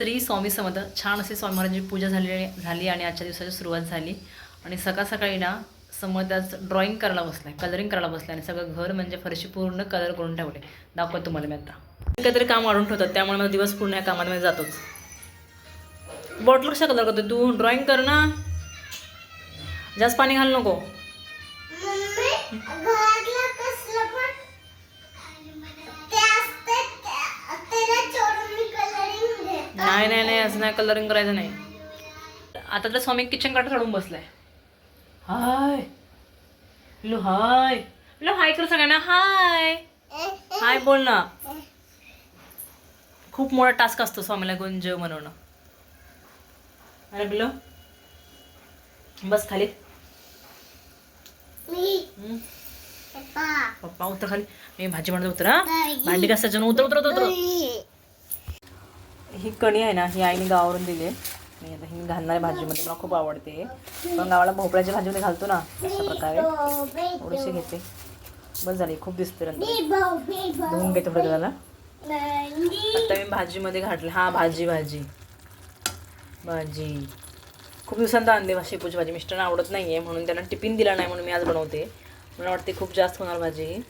तरी स्वामी समर्थ छान अशी स्वामी महाराजांची पूजा झाली आणि आजच्या दिवसाची सुरुवात झाली. आणि सकाळ सकाळी ना समर्थाचं ड्रॉइंग करायला बसलाय, कलरिंग करायला बसलाय आणि सगळं घर म्हणजे फरशी पूर्ण कलर करून ठेवले. दाखवतो तुम्हाला मी आता. काहीतरी काम वाढून ठेवतात त्यामुळे माझा दिवस पूर्ण या कामामध्ये जातोच. बॉटल कशा कलर करतो तू? ड्रॉइंग कर ना, जास्त पाणी घाल नको. नाही नाही नाही, असं नाही, कलरिंग करायचं नाही. आता तर स्वामी किचन काढत चढून बसलाय. हाय लो, हाय लो, हाय कर सगळ्यांना. हाय हाय बोल ना. खूप मोठा टास्क असतो स्वामीला गुंज बनवणं. अरे बिलो बस खाली. पप्पा उतर खाली. मी भाजी बनवतो. उतर. हा भांडी घासायचं. उतर उतर उतर. ही कणी आहे ना, ही आईने गावावरून दिली आहे. मी आता ही घालणार आहे भाजीमध्ये. मला खूप आवडते. पण गावाला भोपळ्याच्या भाजीमध्ये घालतो ना, अशा प्रकारे थोडीशी घेते. बस झाली, खूप दिसते. धुवून घेते थोडं त्याला. आता मी भाजीमध्ये घातलं. हा भाजी भाजी भाजी खूप दिवसांत आणली शेपूची भाजी. मिस्टरांना आवडत नाही आहे म्हणून त्यांना टिफिन दिला नाही, म्हणून मी आज बनवते. मला वाटते खूप जास्त होणार भाजी ही,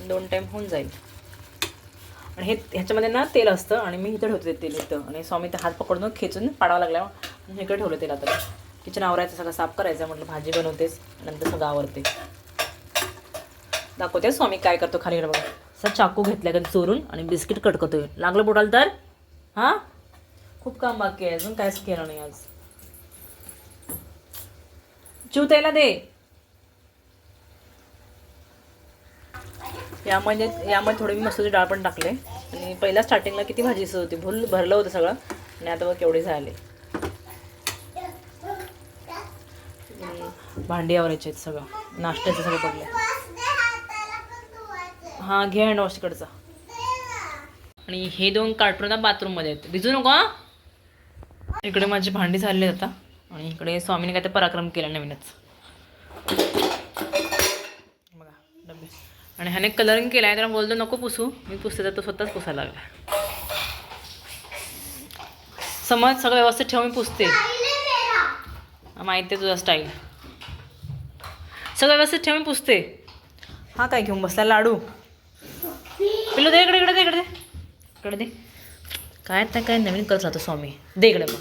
2 टाईम होऊन जाईल. आणि ह्याच्यामध्ये ना तेल असतं आणि मी इथं ठेवते तेल इथं. आणि स्वामी ते हात पकडून खेचून पाडावं लागला म्हणून इकडे ठेवलं तेल. आता किचन आवरायचं, सगळं साफ करायचं. म्हटलं भाजी बनवतेच, नंतर सगळं आवरते. दाखवते स्वामी काय करतो खाली. बघा असं चाकू घेतल्या का चोरून आणि बिस्किट कट करतोय. लागलं बोटाल तर. हां खूप काम बाकी आहे, अजून काहीच केलं नाही आज. चिवतायला दे. यामध्ये थोडी मी मसूरची डाळ पण टाकले. आणि पहिल्या स्टार्टिंगला किती भाजी होती, भरलं होतं सगळं. आणि आता बघ केवढे झाले. भांडी आवरायचे आहेत, सगळं नाश्त्याचं सगळं पडलं. हां घे हँड वॉश तिकडचा. आणि हे 2 कार्टून बाथरूममध्ये आहेत, भिजू नको. इकडे माझी भांडी झालेली आता. आणि इकडे स्वामीने काय ते पराक्रम केला नवीनच. बघा डबे. आणि ह्याने कलरिंग केला आहे, त्याला बोलतो नको पुसू. मी पुसते तर तो स्वतःच पुसायला लागला. समज सगळं व्यवस्थित ठेव, मी पुसते. माहिती आहे तुझा स्टाईल. सगळं व्यवस्थित ठेव, मी पुसते. हा काय घेऊन बसला लाडू. पिल्लू दे इकडे. इकडे दे, इकडे दे, इकडे दे. काय आता काय नवीन करत राहतो स्वामी. दे इकडे मग.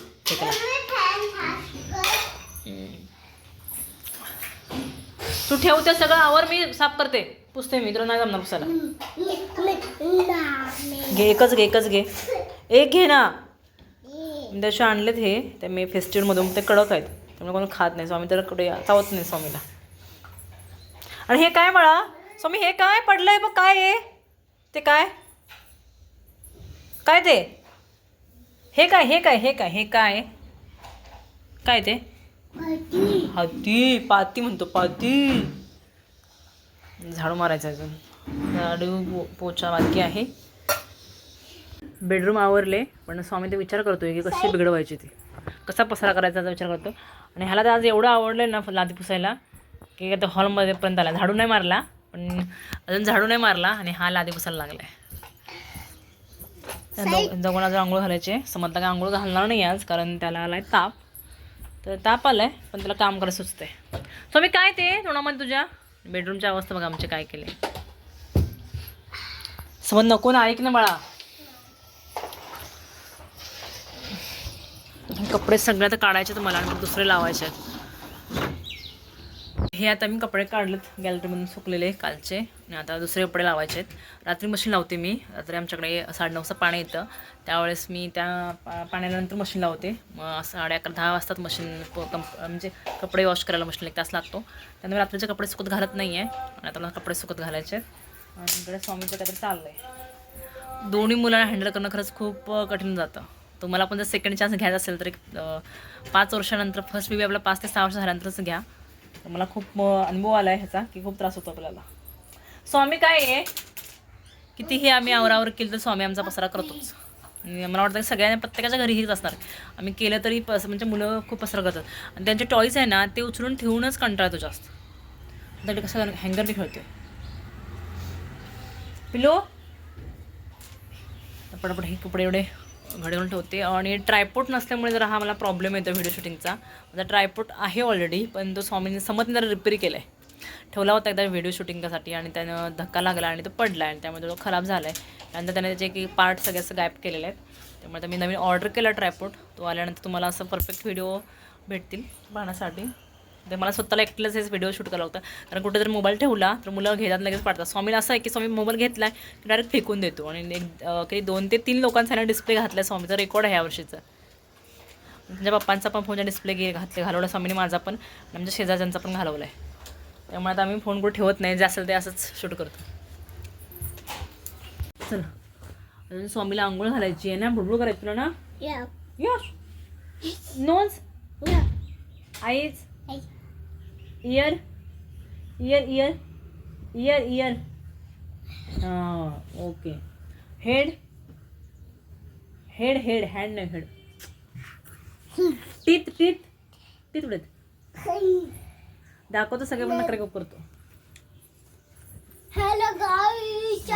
तू ठेवते सगळं आवर, मी साफ करते, पुसते. मी तुला नाही जमणार पुसायला. घे एकच घे. एक घे ना. त्याशिवाय आणलेत हे ते मी फेस्टिवलमधून. ते कडक आहेत त्यामुळे कोणी खात नाही. स्वामी तर कुठे चावत नाही स्वामीला. आणि हे काय बाळा स्वामी, हे काय पडलंय बघ. काय आहे ते? काय काय ते? हे काय काय ते? हाती. पाती म्हणतो, पाती. झाडू मारायचं अजून. झाडू पोछा बाकी आहे. बेडरूम आवरले, पण स्वामी ते विचार करतोय की कशी बिघडवायची ती, कसा पसारा करायचा याचा विचार करतो. आणि ह्याला तर आज एवढं आवडलं ना लादी पुसायला की आता हॉलमध्ये पर्यंत आला. झाडू नाही मारला, पण अजून झाडू नाही मारला आणि हा लादी पुसायला लागला आहे. दोघांना जर आंघोळ घालायचे. समजता काय आंघोळ घालणार नाही आज, कारण त्याला आलाय ताप. तर ताप आलाय पण त्याला काम करायला सुचतंय. स्वामी काय ते तोंडामध्ये तुझ्या? बेडरूमची अवस्था बघा आमचे काय केले. समज नको ना, ऐक ना बाळा. कपडे सगळे आता काढायचे तर मला, आणि दुसरे लावायचे आहेत. हे आता मी कपडे काढलेत गॅलरीमधून सुकलेले कालचे, आणि आता दुसरे कपडे लावायचे आहेत. रात्री मशीन लावते मी. रात्री आमच्याकडे 9:30 पाणी येतं, त्यावेळेस मी त्या पाण्यानंतर मशीन लावते. मग 11:30-10 वाजतात मशीन म्हणजे कपडे वॉश करायला मशीन 1 तास लागतो. त्यामुळे रात्रीचे कपडे सुकत घालत नाही आहे. आणि आता मला कपडे सुकत घालायचे आहेत. आणि इकडे स्वामीचं काहीतरी चाललं आहे. दोन्ही मुलांना हँडल करणं खरंच खूप कठीण जातं. तुम्हाला पण जर सेकंड चान्स घ्यायचा असेल तर 5 वर्षानंतर, फर्स्ट बेबी आपला 5 ते 6 वर्ष झाल्यानंतरच घ्या. तर मला खूप अनुभव आला आहे ह्याचा की खूप त्रास होतो आपल्याला. स्वामी काय आहे, कितीही आम्ही आवरावर केलं तर स्वामी आमचा पसारा करतोच. आणि मला वाटतं की सगळ्यांना प्रत्येकाच्या घरी हेच असणार. आम्ही केलं तरी म्हणजे मुलं खूप पसारा करतात. आणि त्यांचे टॉईज आहे ना ते उचलून ठेवूनच कंटाळतो जास्त. त्यासाठी कसं हँगरने खेळतोय पिलो. पटापट हे कपडे एवढे घडी घालून ठेवते. आणि ट्रायपोर्ट नसल्यामुळे जरा हा मला प्रॉब्लेम येतो व्हिडिओ शूटिंगचा. माझा ट्रायपोर्ट आहे ऑलरेडी, पण तो समतने जरा रिपेअर केला आहे. ठेवला होता एकदा व्हिडिओ शूटिंगसाठी आणि त्यानं धक्का लागला आणि तो पडला आणि त्यामुळे तो खराब झाला आहे. त्यानंतर त्याने त्याचे काही पार्ट सगळे असं गायब केलेले आहेत. त्यामुळे मी नवीन ऑर्डर केला ट्रायपोर्ट. तो आल्यानंतर तुम्हाला असं परफेक्ट व्हिडिओ भेटतील पाहण्यासाठी. तर मला स्वतःला एकटीलाच हेच व्हिडिओ शूट करायला होता, कारण कुठे जर मोबाईल ठेवला तर मुलं घेतात लगेच पाडतात. स्वामीला असं आहे की स्वामी मोबाईल घेतला आहे की डायरेक्ट फेकून देतो. आणि काही 2 ते 3 लोकांचा डिस्प्ले घातला आहे. स्वामीचा रेकॉर्ड आहे ह्या वर्षीचा. माझ्या पप्पांचा पण फोनचा डिस्प्ले घालवला स्वामीने, माझा पण आणि आमच्या शेजारच्यांचा पण घालवला आहे. त्यामुळे आता आम्ही फोन कुठे ठेवत नाही, जे असेल ते असंच शूट करतो. चला अजून स्वामीला आंघोळ घालायची आहे ना, बुडबुड करायची तुला ना. Yes nose eyes ear ear ear ear ear हां okay. Head head head hand नाही हेड. टीथ टीथ टीथ उडत दाखवतो सगळे पण नखरे करतो. हॅलो गाईस,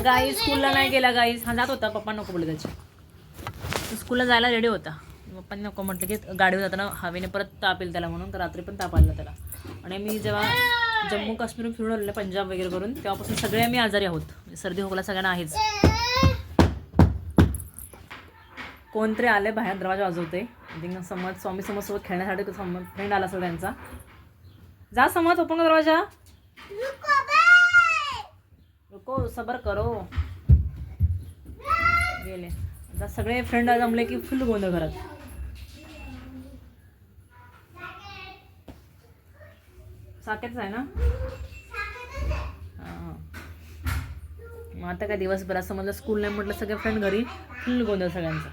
गाई स्कूलला नाही गेला गाईस. हा जात होता, पप्पा नको बोलले त्याचे. स्कूलला जायला रेडी होता. पप्पांनी नको म्हटलं की गाडीवर जाताना हवेने परत ताप येईल त्याला, म्हणून तर रात्री पण ताप आला त्याला. आणि मी जेव्हा जम्मू काश्मीर फिरून आलेले पंजाब वगैरे करून, तेव्हापासून सगळे आम्ही आजारी आहोत. सर्दी खोकला सगळ्यांना आहेच. कोणतरी आले बाहेर, दरवाजा वाजवते. समज स्वामी समजसोबत खेळण्यासाठी फ्रेंड आला असेल त्यांचा. जा समज, ओपन दरवाजा. रुको सबर करो. गेले आता सगळे फ्रेंड जमले की फुल गोंधळ घरात. साकेतच आहे ना. हां मग आता काय दिवसभरात समजलं स्कूल नाही म्हटलं, सगळे फ्रेंड घरी, फुल गोंधळ सगळ्यांचा.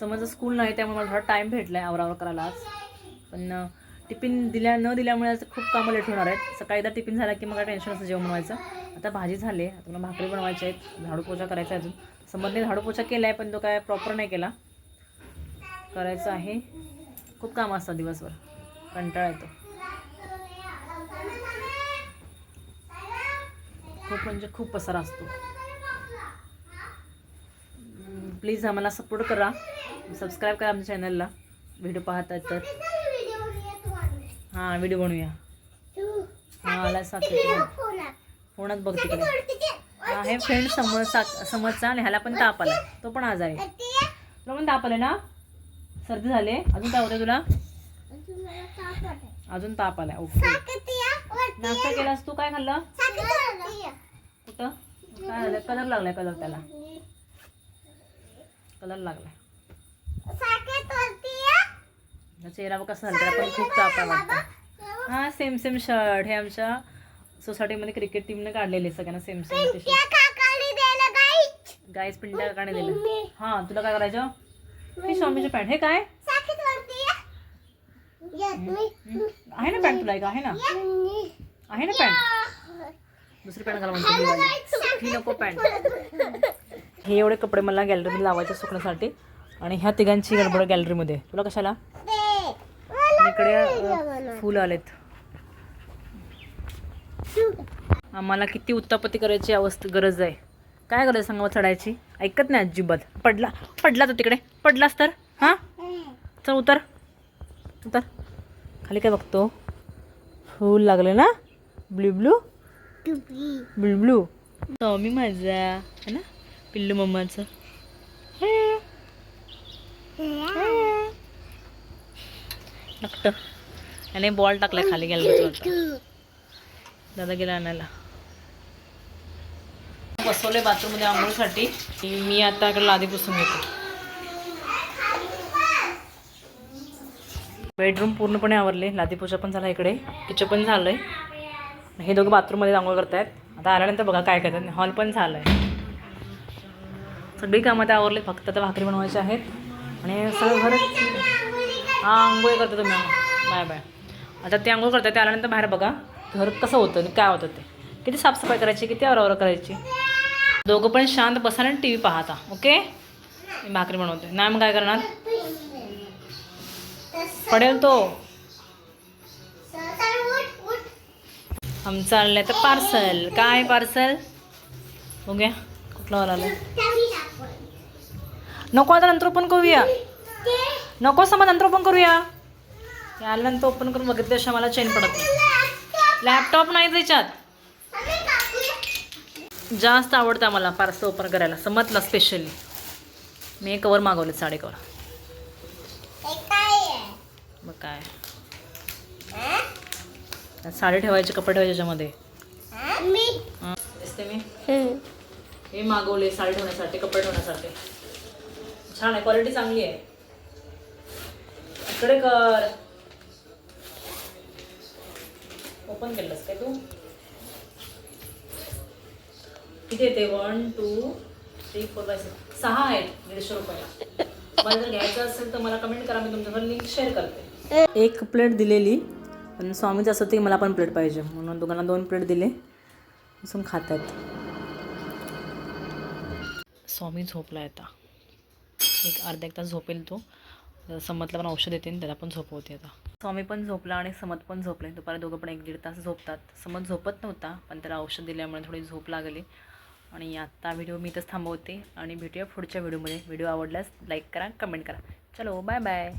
समज स्कूल नाही त्यामुळे मला थोडा टाईम भेटला आहे आवरावर करायला आज. पण टिफिन न दिल्यामुळे खूप कामं लेट होणार आहेत. सकाळी एकदा टिफिन झाला की मग काय टेन्शन असतं जेवण बनवायचं. आता भाजी झाली, आता मला भाकरी बनवायच्या आहेत, झाडू पोछा करायचा आहे. अजून समजने झाडू पोछा केला आहे, पण तो काय प्रॉपर नाही केला, करायचा आहे. खूप कामं असतात दिवसभर, कंटाळा येतो खूप, म्हणजे खूप पसारा असतो. प्लीज आम्हाला सपोर्ट करा, सबस्क्राईब करा आमच्या चॅनलला. व्हिडिओ पाहतात तर हां व्हिडिओ बनवूया. हां आला साकेत फोनात बघ तिकडे. हां हे फ्रेंड समजचा आणि ह्याला पण ताप आला, तो पण आजारी. तुला पण ताप आले ना, सर्दी झाली. अजून काय होतं तुला? अजून ताप आलाय. ओके नाश्ता केलास तू? काय खाल्लं? कुठं काय झालं? कलर लागलाय, कलर त्याला कलर लागलाय. चेहरा कसा झाला, त्याला पण खूप ताप आहे वाटतं. हां सेम सेम शर्ट. हे आमच्या सोसायटीमध्ये क्रिकेट टीमने काढलेले सगळ्यांना same same T shirt. Guys Pintya काकाने दिलं. हां तुला काय करायचं? हे स्वामीची पॅन्ट. हे काय आहे ना पॅन्ट तुला? एक आहे ना, आहे ना पॅन्ट. दुसरी पॅन्ट घाला म्हणते ही नको पॅन्ट. हे एवढे कपडे मला गॅलरीमध्ये लावायचे सुकण्यासाठी. आणि ह्या तिघांची गडबड गॅलरीमध्ये. तुला कशाला? इकडे फुलं आलेत. आम्हाला किती उत्तापत्ती करायची गरज आहे. काय गरज सांगा चढायची? ऐकत नाही अजिबात. पडला तो तिकडे. पडलास तर हां चल उतर उतर. खाली काय बघतो? फूल लागले ना, ब्लू ब्लू ब्लू ब्लू. स्वामी माझा है ना, पिल्लू मम्माचं. नकट आणि बॉल टाकलाय खाली गॅलरीत. दादा गेला आणायला. बसवले बाथरूममध्ये आंघोळीसाठी. मी आता इकडे लादी पुसून घेतो. बेडरूम पूर्णपणे आवरले, लादी पोछा पण झाला, इकडे किचन पण झालंय. हे दोघं बाथरूममध्ये आंघोळ करतायत. आता आल्यानंतर बघा काय करतात. हॉल पण झालाय. सगळी कामं आता आवरले, फक्त आता भाकरी बनवायचे आहेत. आणि सगळं घर हां आंघोळ करतो तुम्ही. Bye bye. आता ते आंघोळ करतात, ते आल्यानंतर बाहेर बघा घर कसं होतं आणि काय होतं ते. किती साफसफाई करायची, किती आवरावर करायची. दोघं पण शांत बसा आणि टी व्ही पाहता. ओके मी भाकरी बनवते. नाही मग काय करणार, पडेल तो. आमचं आणलंय तर पार्सल. काय पार्सल? बघूया कुठला वाला आला. नको आता नंतर ओपन करूया. नको समज नंतर ओपन करूया. हे आल्यानंतर ओपन करून बघितलं अशा मला चेन पडत नाही. लॅपटॉप नाही त्याच्यात. जास्त आवडतं आम्हाला पार्सल ओपन करायला. समजला स्पेशली. मी हे कवर मागवले साडे कवर. मग काय साडी ठेवायचे कपडे ठेवायचे त्याच्यामध्ये. दिसते मी हे मागवले साडी ठेवण्यासाठी कपडे ठेवण्यासाठी. छान आहे क्वालिटी चांगली आहे. इकडे कर. ओपन केलंस काय तू. किती येते 1 2 3 4 5 6 आहेत 150 रुपयाला. मला जर घ्यायचं असेल तर मला कमेंट करा. मी तुमच्याकडे लिंक शेअर करते. एक प्लेट दिलेली पण स्वामीचं असं होतं की मला पण प्लेट पाहिजे म्हणून दोघांना 2 प्लेट दिले. बसून खात आहेत. स्वामी झोपला आता. एक अर्धा एक तास झोपेल तो. समतला पण औषध येते त्याला पण झोप होते आता. स्वामी पण झोपला आणि समत पण झोपले. दुपारी दोघं पण 1-1.5 तास झोपतात. समत झोपत नव्हता पण त्याला औषध दिल्यामुळे थोडी झोप लागली. आणि आत्ता व्हिडिओ मी इथंच थांबवते आणि भेटूया पुढच्या व्हिडिओमध्ये. व्हिडिओ आवडल्यास लाईक करा कमेंट करा. चलो बाय बाय.